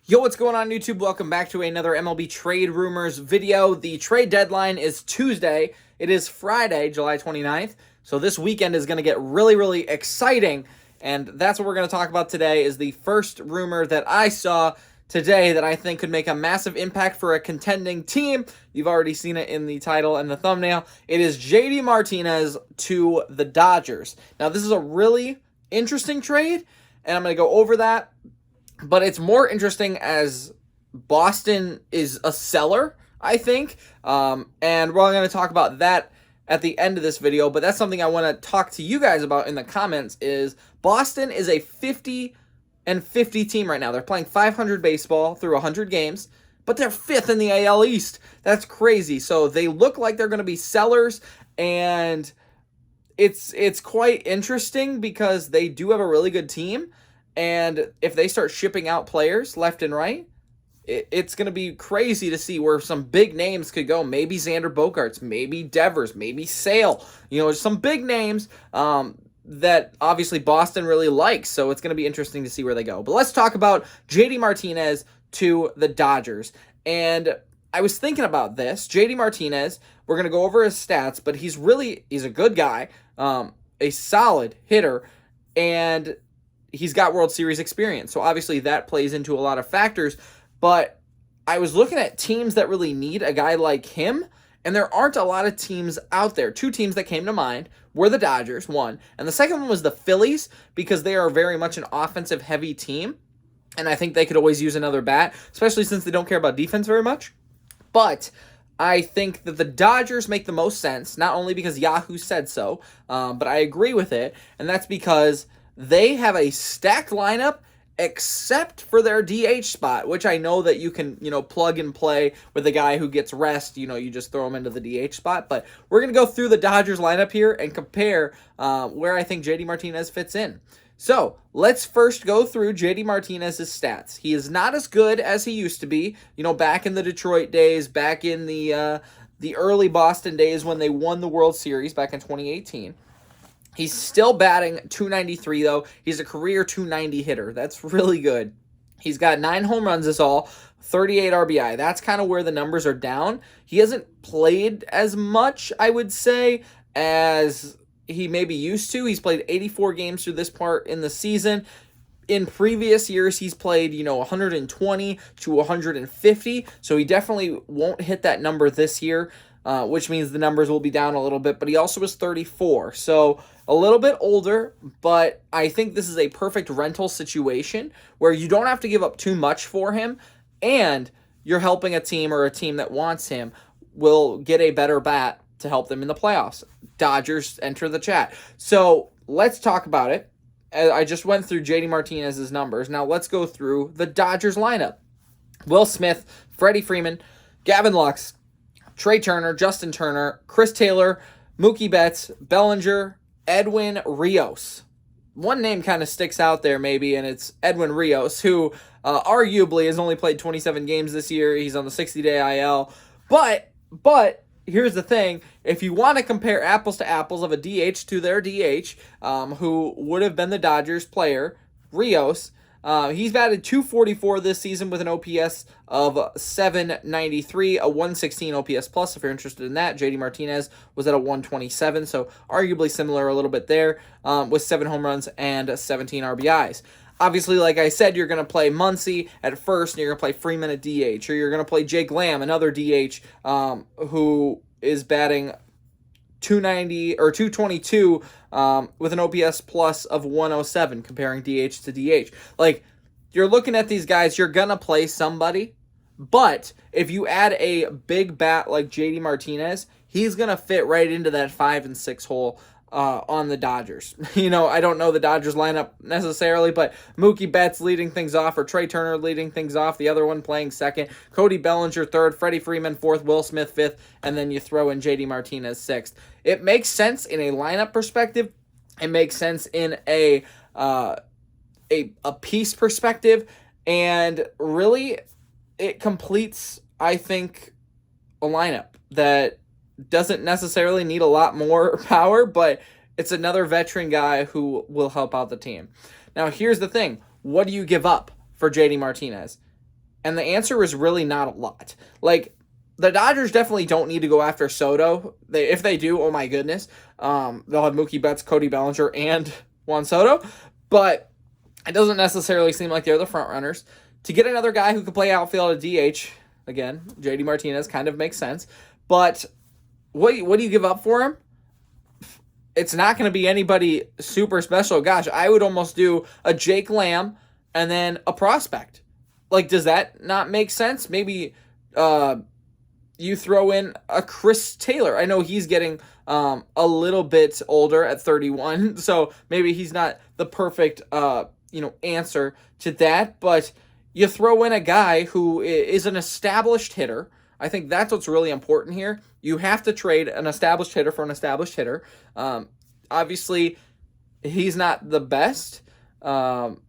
Yo, what's going on YouTube? Welcome back to another MLB trade rumors video. The trade deadline is Tuesday. It is Friday, July 29th. So this weekend is going to get really exciting. And that's what we're going to talk about today is the first rumor that I saw today that I think could make a massive impact for a contending team. You've already seen it in the title and the thumbnail. It is JD Martinez to the Dodgers. Now, this is a really interesting trade, and I'm going to go over that. But it's more interesting as Boston is a seller, I think. And we're going to talk about that at the end of this video. But that's something I want to talk to you guys about in the comments is Boston is a 50-50 team right now. They're playing 500 baseball through 100 games, but they're 5th in the AL East. That's crazy. So they look like they're going to be sellers, and it's quite interesting because they do have a really good team. And if they start shipping out players left and right, it's going to be crazy to see where some big names could go. Maybe Xander Bogaerts, maybe Devers, maybe Sale. Some big names that obviously Boston really likes. So it's going to be interesting to see where they go. But let's talk about JD Martinez to the Dodgers. And I was thinking about this. JD Martinez, we're going to go over his stats, but he's a good guy, a solid hitter, and he's got World Series experience. So obviously that plays into a lot of factors. But I was looking at teams that really need a guy like him, and there aren't a lot of teams out there. Two teams that came to mind were the Dodgers, one. And the second one was the Phillies, because they are very much an offensive-heavy team. And I think they could always use another bat, especially since they don't care about defense very much. But I think that the Dodgers make the most sense, not only because Yahoo said so, but I agree with it. And that's because they have a stacked lineup except for their DH spot, which I know that you can, plug and play with a guy who gets rest. You just throw him into the DH spot. But we're going to go through the Dodgers lineup here and compare where I think JD Martinez fits in. So let's first go through JD Martinez's stats. He is not as good as he used to be, back in the Detroit days, back in the early Boston days when they won the World Series back in 2018. He's still batting .293, though. He's a career .290 hitter. That's really good. He's got 9 home runs this all, 38 RBI. That's kind of where the numbers are down. He hasn't played as much, I would say, as he maybe used to. He's played 84 games through this part in the season. In previous years, he's played, 120 to 150, so he definitely won't hit that number this year, which means the numbers will be down a little bit, but he also was 34, so a little bit older, but I think this is a perfect rental situation where you don't have to give up too much for him, and you're helping a team, or a team that wants him will get a better bat to help them in the playoffs. Dodgers enter the chat. So let's talk about it. I just went through JD Martinez's numbers. Now let's go through the Dodgers lineup. Will Smith, Freddie Freeman, Gavin Lux, Trey Turner, Justin Turner, Chris Taylor, Mookie Betts, Bellinger, Edwin Rios. One name kind of sticks out there maybe, and it's Edwin Rios, who arguably has only played 27 games this year. He's on the 60-day IL. But here's the thing. If you want to compare apples to apples of a DH to their DH, who would have been the Dodgers player, Rios, he's batted .244 this season with an OPS of .793, a .116 OPS plus, if you're interested in that. JD Martinez was at a .127, so arguably similar a little bit there, with 7 home runs and 17 RBIs. Obviously, like I said, you're going to play Muncy at first, and you're going to play Freeman at DH, or you're going to play Jake Lamb, another DH, who is batting .290 or .222 with an OPS plus of 107, comparing DH to DH. Like, you're looking at these guys, you're going to play somebody, but if you add a big bat like JD Martinez, he's going to fit right into that 5 and 6 hole on the Dodgers. I don't know the Dodgers lineup necessarily, but Mookie Betts leading things off, or Trey Turner leading things off, the other one playing second, Cody Bellinger third, Freddie Freeman fourth, Will Smith fifth, and then you throw in JD Martinez sixth. It makes sense in a lineup perspective. It makes sense in a piece perspective, and really it completes, I think, a lineup that doesn't necessarily need a lot more power, but it's another veteran guy who will help out the team. Now, here's the thing. What do you give up for JD Martinez? And the answer is really not a lot. Like, the Dodgers definitely don't need to go after Soto. If they do, oh my goodness. They'll have Mookie Betts, Cody Bellinger, and Juan Soto. But it doesn't necessarily seem like they're the front runners. To get another guy who could play outfield at DH, again, JD Martinez kind of makes sense. But what do you give up for him? It's not going to be anybody super special. Gosh, I would almost do a Jake Lamb and then a prospect. Like, does that not make sense? Maybe you throw in a Chris Taylor. I know he's getting a little bit older at 31, so maybe he's not the perfect answer to that. But you throw in a guy who is an established hitter. I think that's what's really important here. You have to trade an established hitter for an established hitter. Obviously, he's not the best, and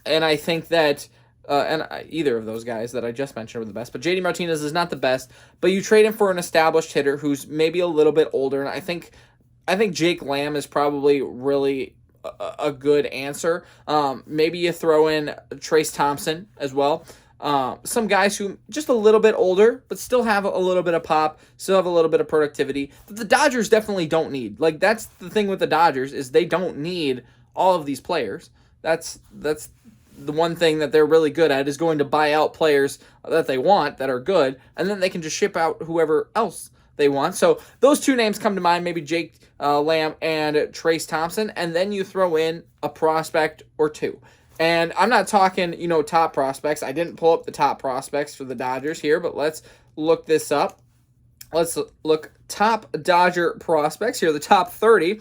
I think that either of those guys that I just mentioned are the best. But JD Martinez is not the best. But you trade him for an established hitter who's maybe a little bit older, and I think Jake Lamb is probably really a good answer. Maybe you throw in Trace Thompson as well. Some guys who just a little bit older, but still have a little bit of pop, still have a little bit of productivity that the Dodgers definitely don't need. Like, that's the thing with the Dodgers, is they don't need all of these players. That's the one thing that they're really good at, is going to buy out players that they want that are good, and then they can just ship out whoever else they want. So those two names come to mind, maybe Jake Lamb and Trace Thompson, and then you throw in a prospect or two. And I'm not talking, top prospects. I didn't pull up the top prospects for the Dodgers here, but let's look this up. Let's look top Dodger prospects here, the top 30.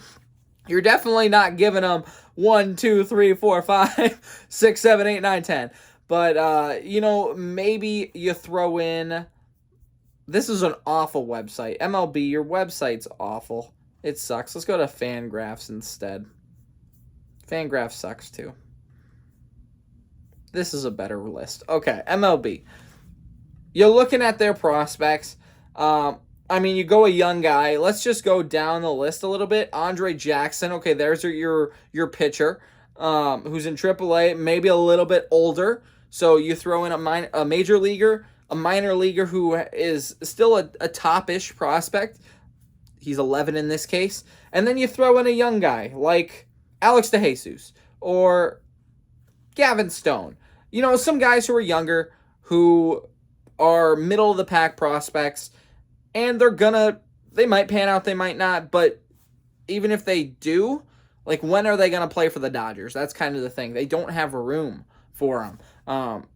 You're definitely not giving them 1, 2, 3, 4, 5, 6, 7, 8, 9, 10. But, maybe you throw in... This is an awful website. MLB, your website's awful. It sucks. Let's go to Fangraphs instead. Fangraphs sucks too. This is a better list. Okay, MLB. You're looking at their prospects. You go a young guy. Let's just go down the list a little bit. Andre Jackson. Okay, there's your pitcher, who's in AAA, maybe a little bit older. So you throw in a major leaguer, a minor leaguer who is still a top-ish prospect. He's 11 in this case. And then you throw in a young guy like Alex DeJesus or Gavin Stone. Some guys who are younger, who are middle-of-the-pack prospects, and they might pan out, they might not, but even if they do, like, when are they going to play for the Dodgers? That's kind of the thing. They don't have room for them.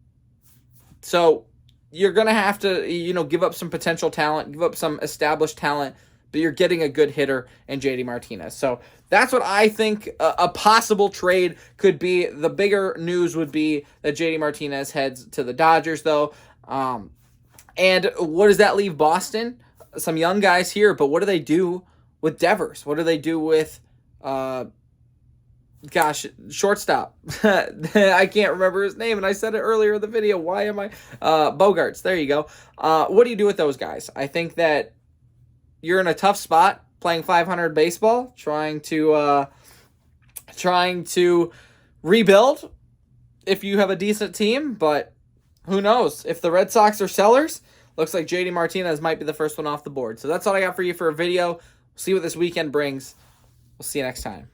So you're going to have to, give up some potential talent, give up some established talent, but you're getting a good hitter in JD Martinez. So that's what I think a possible trade could be. The bigger news would be that JD Martinez heads to the Dodgers, though. And what does that leave Boston? Some young guys here, but what do they do with Devers? What do they do with, shortstop? I can't remember his name, and I said it earlier in the video. Why am I? Bogarts, there you go. What do you do with those guys? I think that you're in a tough spot playing 500 baseball, trying to rebuild if you have a decent team, but who knows? If the Red Sox are sellers, looks like JD Martinez might be the first one off the board. So that's all I got for you for a video. See what this weekend brings. We'll see you next time.